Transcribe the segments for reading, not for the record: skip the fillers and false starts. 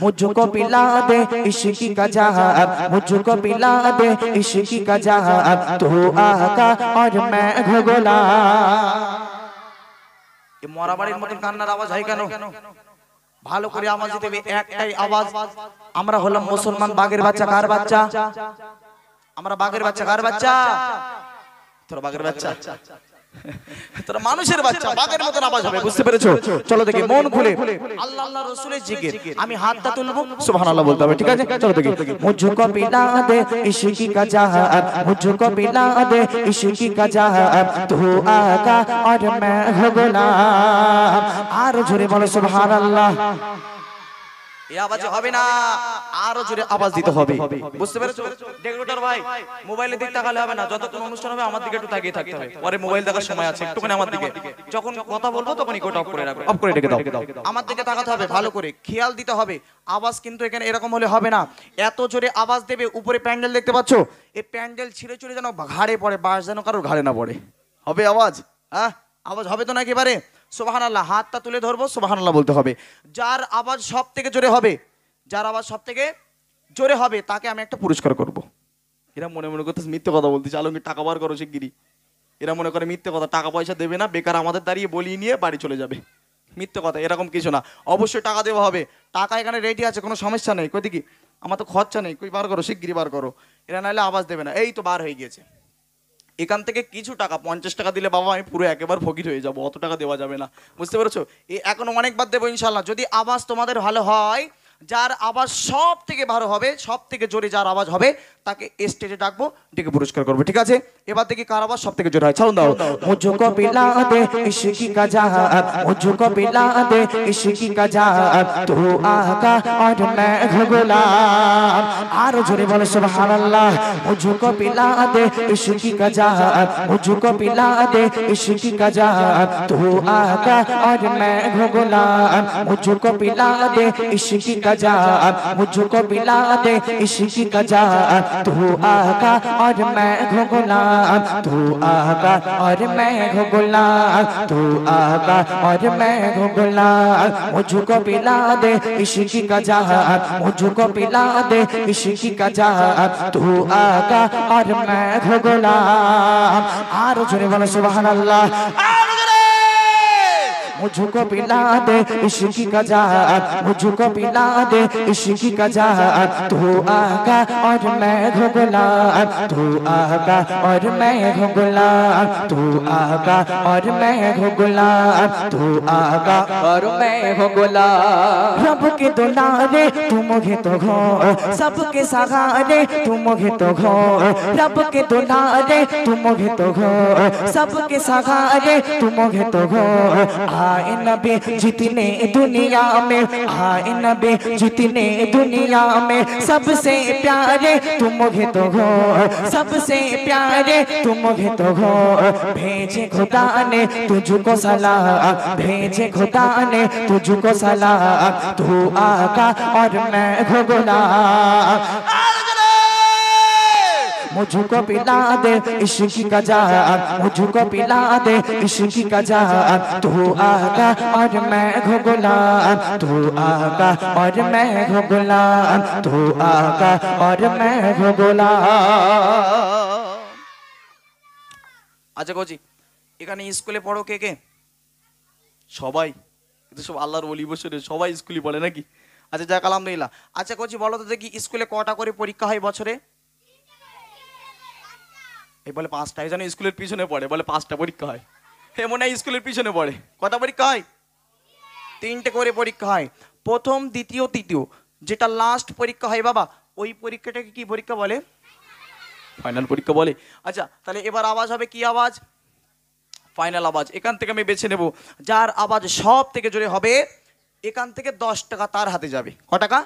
मुझको पिला दे इश्क का जहर, मुझको पिला दे इश्क का जहर, तू आका और मैं गुलाम। ये मरा बाड़ीर मतन कान्नार आवाज হয় কেন? ভালো করে আওয়াজ দিতে হবে, একটাই আওয়াজ। আমরা হলাম মুসলমান, বাঘের বাচ্চা। কার বাচ্চা? আমরা বাঘের বাচ্চা। কার বাচ্চা? তোরা বাঘের বাচ্চা, তোরা মানুষের বাচ্চা। বাঘের মতন আওয়াজ হবে, বুঝতে পেরেছো? চলো দেখি মন খুলে আল্লাহ আল্লাহ রাসূলের জিকির। আমি হাতটা তুলবো, সুবহানাল্লাহ বলতে হবে, ঠিক আছে? চলো দেখি। মুঝকো পিলা দে ইশক কা জাহার, মুঝকো পিলা দে ইশক কা জাহার, তু আকা और मैं गुलाम। আর জোরে বলো সুবহানাল্লাহ। এই আওয়াজে হবে না, আরো জোরে আওয়াজ দিতে হবে, বুঝতে পেরেছো? ডেকোরেটর ভাই, মোবাইলের দিকে তাকালে হবে না, যতক্ষণ অনুষ্ঠান হবে আমার দিকে একটু তাকিয়ে থাকতে হবে। পরে মোবাইল দেখার সময় আছে, একটুখানি আমার দিকে, যখন কথা বলবো তখন ইকোটা অফ করে রাখো, অফ করে রেখে দাও। আমার দিকে তাকাতে হবে, ভালো করে খেয়াল দিতে হবে। আওয়াজ কিন্তু এখানে এরকম হলে হবে না, এত জোরে আওয়াজ দেবে। উপরে প্যান্ডেল দেখতে পাচ্ছো, এই প্যান্ডেল ছিঁড়ে ছিঁড়ে যেন ঘাড়ে পড়ে, বাস যেন কারোর ঘাড়ে না পড়ে। হবে আওয়াজ? হ্যাঁ, আওয়াজ হবে তো না একেবারে? সুবহানাল্লাহ। হাতটা তুলে ধরবো, সুবহানাল্লাহ বলতে হবে। যার আওয়াজ সব থেকে জোরে হবে, যার আওয়াজ সব থেকে জোরে হবে, তাকে আমি একটা পুরস্কার করব। এরা মনে মনে করতেছে মিথ্যে কথা বলতেছে, আলমগীর টাকা বার করো শিগগিরি। এরা মনে করে মিথ্যে কথা, টাকা পয়সা দেবে না, বেকার আমাদের দাঁড়িয়ে বলিয়ে নিয়ে বাড়ি চলে যাবে। মিথ্যে কথা, এরকম কিছু না, অবশ্যই টাকা দেওয়া হবে। টাকা এখানে রেডি আছে, কোনো সমস্যা নেই। কই দেখি, আমার তো খরচা নেই, কই বার করো, শিগগিরি বার করো। এরা নাহলে আওয়াজ দেবে না। এই তো বার হয়ে গিয়েছে। এখান থেকে কিছু টাকা, 50 টাকা দিলে বাবা আমি পুরো একেবারে ফকির হয়ে যাবো, অত টাকা দেওয়া যাবে না, বুঝতে পেরেছো? এখনো অনেকবার দেবো ইনশাল্লাহ, যদি আওয়াজ তোমাদের ভালো হয়। যার আওয়াজ সব থেকে ভালো হবে, সব থেকে জোরে যার আওয়াজ হবে, তাকে স্টেজে ডাকবো, ডেকে পুরস্কার করবো, ঠিক আছে? এবার দেখি কার আওয়াজ সব থেকে জোরে হয়। ছাড়ুন দাও। মুঝকো পিলা দে ইশক কা জাহার, মুঝকো পিলা দে ইশক কা জাহার, তু আকা और मैं गुलाम। আর জোরে বলো সুবহানাল্লাহ। মুঝকো পিলা দে इश्क का जहर, मुझको पिला दे इश्क का जहर, तू आका और मैं गुलाम। मुझको पिला दे इश्क का जहर, मुझको पिला दे इश्क का जहर, तू आका और मैं गुलाम, तू आका और मैं गुलाम, तू आका और मैं गुलाम। मुझको पिला दे इश्क का जहर, मुझको पिला दे इश्क का जहर, तू आका और मैं गुलाम। आरो जोरे बोलो सुबहानाल्लाह। मुझको पिला दे इश्क का जहर, मुझको पिला दे इश्क का जहर, तू आका और मैं गुलाम, तू आका और मैं गुलाम, तू आका और मैं गुलाम, तू आका और मैं गुलाम। रब के दुलारे तू मुझे तो घो, सबके सहारे तू मुझे तो घो, रब के दुलारे तू मुझे तो घो, सबके सहारे तू मुझे तो घो। आए नबी जितने दुनिया में, आए नबी जितने दुनिया में, सबसे प्यारे तुम मुझे तो हो, सबसे प्यारे तुम मुझे तो हो। भेजे खुदा ने तुझको सलाम, भेजे खुदा ने तुझको सलाम, तू आका और मैं गुलाम। मुझको पिला दे इश्क का जहर, मुझको पिला दे इश्क का जहर, तू आका और मैं गुलाम, तू आका और मैं गुलाम, तू आका और मैं गुलाम। আচ্ছা কোচি, এখানে স্কুলে পড়ো কে কে? সবাই? কিন্তু সব আল্লাহর ওলি বসে সবাই স্কুলে পড়ে নাকি? আচ্ছা যাক আলহামদুলিল্লাহ। আচ্ছা কোচি বলো তো দেখি, স্কুলে কটা করে পরীক্ষা হয় বছরে? বলে 5টা। এই জন্য স্কুলের পিছনে পড়ে, বলে 5টা পরীক্ষা হয়। হে মনে হয় স্কুলের পিছনে পড়ে। কটা পরীক্ষা হয়? 3টে করে পরীক্ষা হয়, প্রথম, দ্বিতীয়, তৃতীয়। যেটা লাস্ট পরীক্ষা হয় বাবা, ওই পরীক্ষাটাকে কি পরীক্ষা বলে? ফাইনাল পরীক্ষা বলে। আচ্ছা তাহলে এবার আওয়াজ হবে কি আওয়াজ? ফাইনাল আওয়াজ। এখান থেকে আমি বেছে নেব যার আওয়াজ সব থেকে জোরে হবে, এখান থেকে 10 টাকা তার হাতে যাবে। ক টাকা?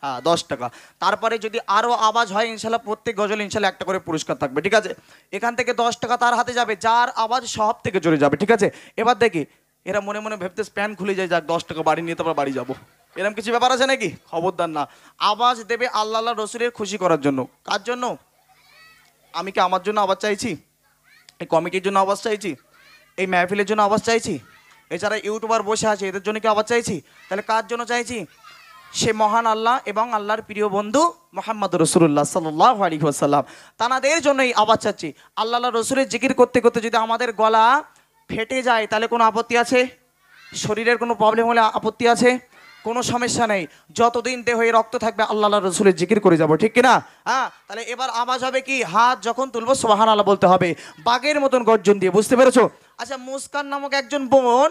হ্যাঁ 10 টাকা। তারপরে যদি আরো আওয়াজ হয় ইনশাল্লাহ প্রত্যেক গজল ইনশাল্লাহ একটা করে পুরস্কার থাকবে, ঠিক আছে? এখান থেকে 10 টাকা তার হাতে যাবে যার আওয়াজ সব থেকে জোরে যাবে, ঠিক আছে? এবার দেখি এরা মনে মনে ভাবতে প্যান খুলে যায়, যাক 10 টাকা বাড়ি নিয়ে তারপর বাড়ি যাবো, এরকম কিছু ব্যাপার আছে নাকি? খবরদার না। আওয়াজ দেবে আল্লাহ আল্লাহ রসুলের খুশি করার জন্য। কার জন্য? আমি কি আমার জন্য আওয়াজ চাইছি? এই কমিটির জন্য আওয়াজ চাইছি? এই মেহফিলের জন্য আওয়াজ চাইছি? এছাড়া ইউটিউবার বসে আছে এদের জন্য কি আওয়াজ চাইছি? তাহলে কার জন্য চাইছি? সে মহান আল্লাহ এবং আল্লাহর প্রিয় বন্ধু মুহাম্মদ রাসূলুল্লাহ সাল্লাল্লাহু আলাইহি ওয়াসাল্লাম, তানাদের জন্য এই আওয়াজ চাচ্ছি। আল্লাহ রসুলের জিকির করতে করতে যদি আমাদের গলা ফেটে যায় তাহলে কোনো আপত্তি আছে? শরীরের কোনো প্রবলেম হলে আপত্তি আছে? কোনো সমস্যা নেই। যতদিন দেহে রক্ত থাকবে আল্লাহ রসুলের জিকির করে যাব, ঠিক কিনা? হ্যাঁ, তাহলে এবার আওয়াজ হবে কি? হাত যখন তুলবো সুবহানাল্লাহ বলতে হবে, বাঘের মতন গর্জন দিয়ে। বুঝতে পেরেছো? আচ্ছা, মুস্কান নামক একজন বোন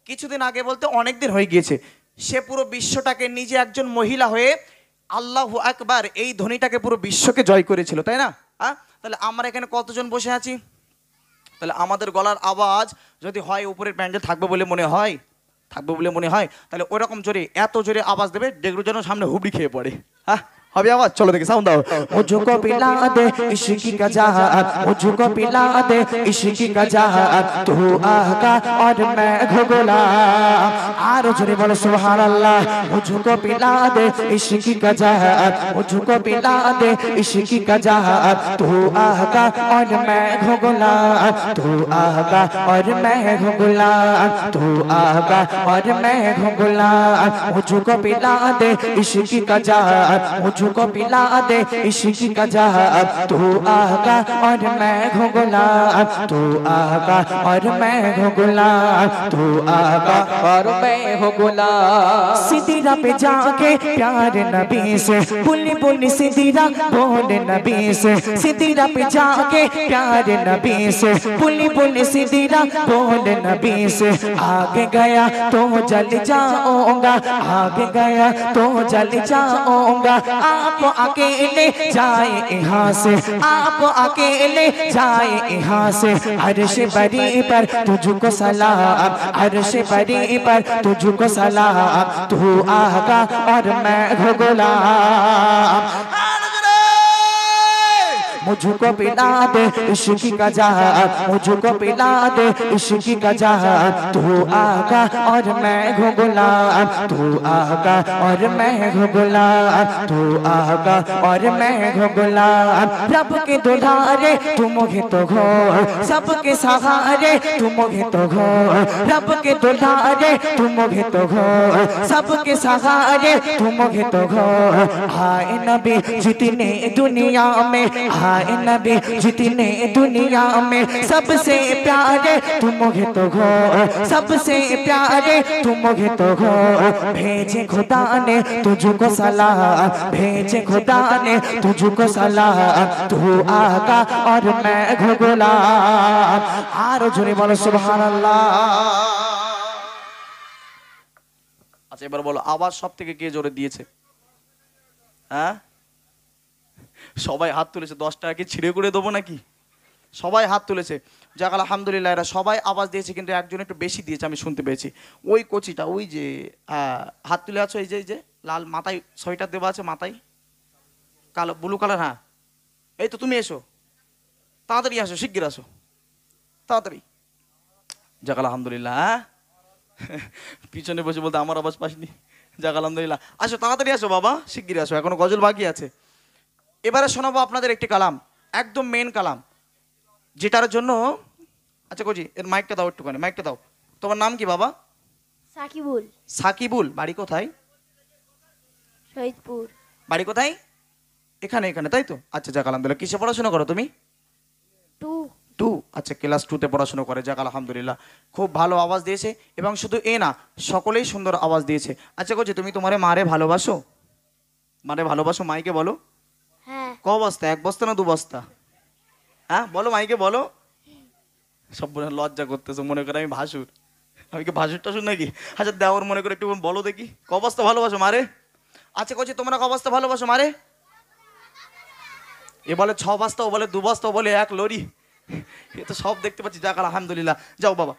কিছুদিন আগে, বলতে অনেক দিন হয়ে গিয়েছে, সে পুরো বিশ্বটাকে নিজে একজন মহিলা হয়ে আল্লাহু আকবার এই ধ্বনিটাকে পুরো বিশ্বকে জয় করেছিল, তাই না? হ্যাঁ, তাহলে আমরা এখানে কতজন বসে আছি? তাহলে আমাদের গলার আওয়াজ যদি হয় উপরের প্যান্ডে থাকবে বলে মনে হয়, থাকবে বলে মনে হয়, তাহলে ওরকম জোরে, এত জোরে আওয়াজ দেবে ডেগুর জন্য সামনে হুবড়ি খেয়ে পড়ে। হ্যাঁ, হবে আওয়াজ? চলো দেখি, সাউন্ড দাও। মুঝকো পিলা দে ইশকি কা জাহান, মুঝকো পিলা দে ইশকি কা জাহান, তু আকা और मैं গোলাম। আর জোরে বলো সুবহানাল্লাহ। মুঝকো পিলা দে ইশকি কা জাহান, মুঝকো পিলা দে ইশকি কা জাহান, তু আকা और मैं গোলাম, তু আকা और मैं গোলাম, তু आका और मैं गुलाम। मुझको पिला दे इश्क का जाम, मुझको पिला दे इश्क का जाम, तू आका और मैं गुलाम, तू आका और मैं गुलाम, तू आका और मैं गुलाम। सिदरा पे जाके प्यार नबी से बुली बुली सिदरा बोल नबी से, सिदरा पे जाके प्यार नबी से बुली बुली सिदरा बोल नबी से। आगे गया तो जल जाऊंगा, आगे गया तो जल जाऊंगा। आप अकेले जाए यहाँ से, आप अकेले जाए यहाँ से। अर्श बरी पर तुझको सलाम, अर्श बरी पर तुझको सलाम, तू आका और मैं गुलाम। मुझको पिला दे इश्क का जाम, मुझको पिला दे इश्क का जाम, तू आका और मैं गुलाम, तू आका और मैं गुलाम, तू आका और मैं गुलाम। रब के दुलारे तू मुझे तो घोर, सबके सहारे तू मुझे तो घोर, रब के दुलारे तू मुझे तो घोर, सबके सहारे तू मुझे तो घोर। हाय नबी जितने दुनिया में, हाय नबी जितने दुनिया में, सबसे प्यारे तुम मुझे तो घोर, सबसे प्यारे तुम मुझे तो घोर। भेजे खुदा ने तुझको सलाम, भेजे खुदा ने तुझको सलाम, तू आका और मैं गुलाम। आरो जोरे बोलो सुबहानाल्लाह। আচ্ছা, এবার বলো আওয়াজ সব থেকে কে জোরে দিয়েছে? হ্যাঁ, সবাই হাত তুলেছে। 10 টাকা কি ছিঁড়ে করে দেবো নাকি? সবাই হাত তুলেছে। যাক আলহামদুলিল্লাহ, এরা সবাই আওয়াজ দিয়েছে, কিন্তু একজন একটু বেশি দিয়েছে আমি শুনতে পেয়েছি। ওই কোচিটা, ওই যে হাত তুলে আছো, এই যে এই যে লাল মাথায় সোয়েটার দেওয়া আছে, মাথায় কালো ব্লু কালার, হ্যাঁ এই তো, তুমি এসো, তাড়াতাড়ি আসো, শিগগির আসো, তাড়াতাড়ি। যাক আলহামদুলিল্লাহ। হ্যাঁ, পিছনে বসে বলতে আমার আওয়াজ পাসনি। যাক আলহামদুলিল্লাহ, আসো তাড়াতাড়ি আসো বাবা, শিগগির আসো, এখনো গজল বাকি আছে। এবারে শোনাবো আপনাদের একটি কালাম, একদম মেন কালাম, যেটার জন্য। আচ্ছা কোজি, এর মাইকটা দাও একটুখানি, মাইকটা দাও। তোমার নাম কি বাবা? সাকিবুল। সাকিবুল, বাড়ি কোথায়? শহীদপুর। বাড়ি কোথায়? এখানে, এখানে, তাই তো? আচ্ছা, যাক আলহামদুলিল্লাহ। কিসে পড়াশোনা করো তুমি? 2। আচ্ছা, ক্লাস 2তে পড়াশোনা করে। যাক আলহামদুলিল্লাহ, খুব ভালো আওয়াজ দিয়েছে, এবং শুধু এ না, সকলেই সুন্দর আওয়াজ দিয়েছে। আচ্ছা কোজি, তুমি তোমারে মারে ভালোবাসো? মারে ভালোবাসো, মাইকে বলো। হ্যাঁ। ক বস্তা, 1 বস্তা না 2 বস্তা? হ্যাঁ বলো, মাইকে বলো। সব লজ্জা করতেছো, মনে করে আমি ভাসুর, আমি কি ভাসুর টাসুর নাকি? আচ্ছা দেওয়ার মনে করে একটু বলো দেখি, ক বস্তা ভালোবাসো মারে? আচ্ছা কোচি, তোমরা ক বস্তা ভালোবাসো মারে? এ বলে 6 বস্তা, ও বলে 2 বস্তা, ও বলে 1 লরি। এ তো সব দেখতে পাচ্ছি। যাক আলহামদুলিল্লাহ, যাও বাবা।